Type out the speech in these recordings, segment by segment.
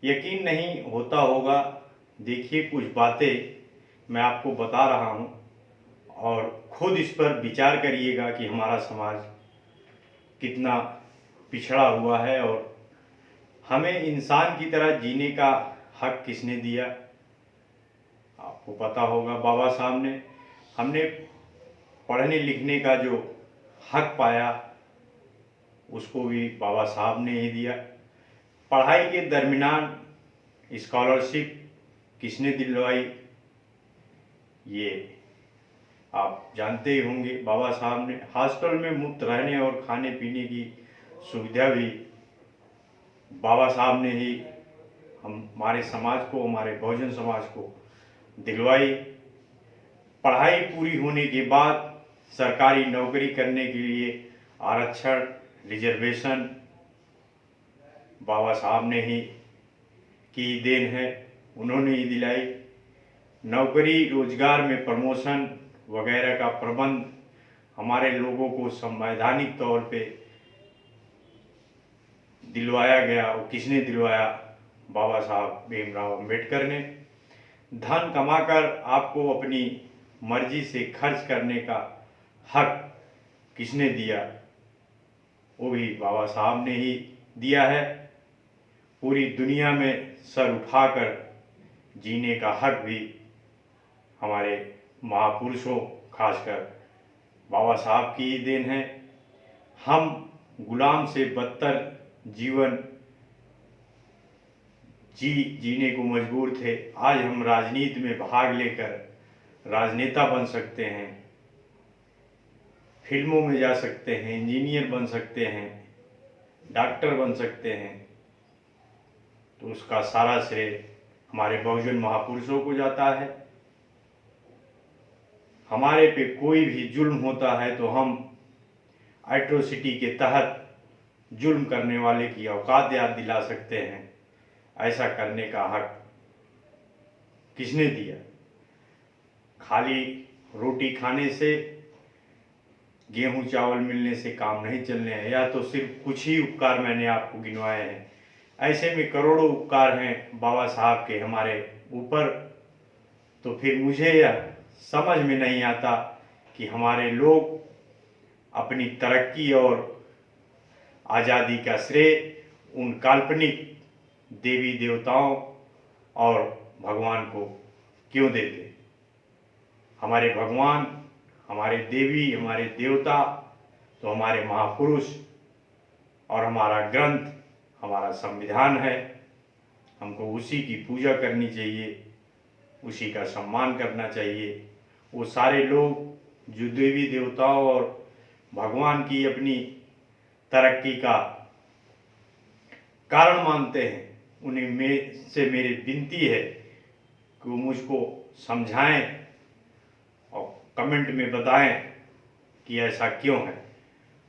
यकीन नहीं होता होगा। देखिए, कुछ बातें मैं आपको बता रहा हूँ और खुद इस पर विचार करिएगा कि हमारा समाज कितना पिछड़ा हुआ है और हमें इंसान की तरह जीने का हक किसने दिया। आपको पता होगा, बाबा साहब ने हमने पढ़ने लिखने का जो हक पाया उसको भी बाबा साहब ने ही दिया। पढ़ाई के दरमियान स्कॉलरशिप किसने दिलवाई, ये आप जानते ही होंगे। बाबा साहब ने हॉस्टल में मुफ्त रहने और खाने पीने की सुविधा भी बाबा साहब ने ही हमारे समाज को, हमारे बहुजन समाज को दिलवाई। पढ़ाई पूरी होने के बाद सरकारी नौकरी करने के लिए आरक्षण, रिजर्वेशन बाबा साहब ने ही की देन है, उन्होंने ही दिलाई। नौकरी रोजगार में प्रमोशन वगैरह का प्रबंध हमारे लोगों को संवैधानिक तौर पे दिलवाया गया। और किसने दिलवाया? बाबा साहब भीमराव अंबेडकर ने। धन कमाकर आपको अपनी मर्जी से खर्च करने का हक किसने दिया? वो भी बाबा साहब ने ही दिया है। पूरी दुनिया में सर उठाकर जीने का हक भी हमारे महापुरुषों, खासकर बाबा साहब की ही देन है। हम गुलाम से बदतर जीवन जीने को मजबूर थे। आज हम राजनीति में भाग लेकर राजनेता बन सकते हैं, फिल्मों में जा सकते हैं, इंजीनियर बन सकते हैं, डॉक्टर बन सकते हैं। तो उसका सारा श्रेय हमारे बहुजन महापुरुषों को जाता है। हमारे पे कोई भी जुल्म होता है तो हम एट्रोसिटी के तहत जुल्म करने वाले की औकात याद दिला सकते हैं। ऐसा करने का हक किसने दिया? खाली रोटी खाने से, गेहूं चावल मिलने से काम नहीं चलने हैं। या तो सिर्फ कुछ ही उपकार मैंने आपको गिनवाए हैं, ऐसे में करोड़ों उपकार हैं बाबा साहब के हमारे ऊपर। तो फिर मुझे यह समझ में नहीं आता कि हमारे लोग अपनी तरक्की और आज़ादी का श्रेय उन काल्पनिक देवी देवताओं और भगवान को क्यों देते। हमारे भगवान, हमारे देवी, हमारे देवता तो हमारे महापुरुष और हमारा ग्रंथ, हमारा संविधान है। हमको उसी की पूजा करनी चाहिए, उसी का सम्मान करना चाहिए। वो सारे लोग जो देवी देवताओं और भगवान की अपनी तरक्की का कारण मानते हैं, उन्हें से मेरी विनती है कि वो मुझको समझाएं और कमेंट में बताएं कि ऐसा क्यों है।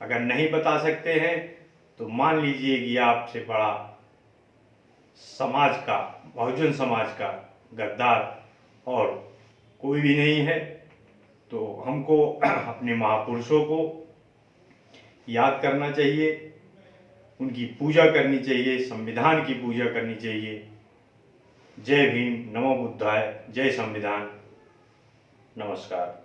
अगर नहीं बता सकते हैं तो मान लीजिए कि आपसे बड़ा समाज का, बहुजन समाज का गद्दार और कोई भी नहीं है। तो हमको अपने महापुरुषों को याद करना चाहिए, उनकी पूजा करनी चाहिए, संविधान की पूजा करनी चाहिए। जय भीम, नमो बुद्धाय, जय संविधान, नमस्कार।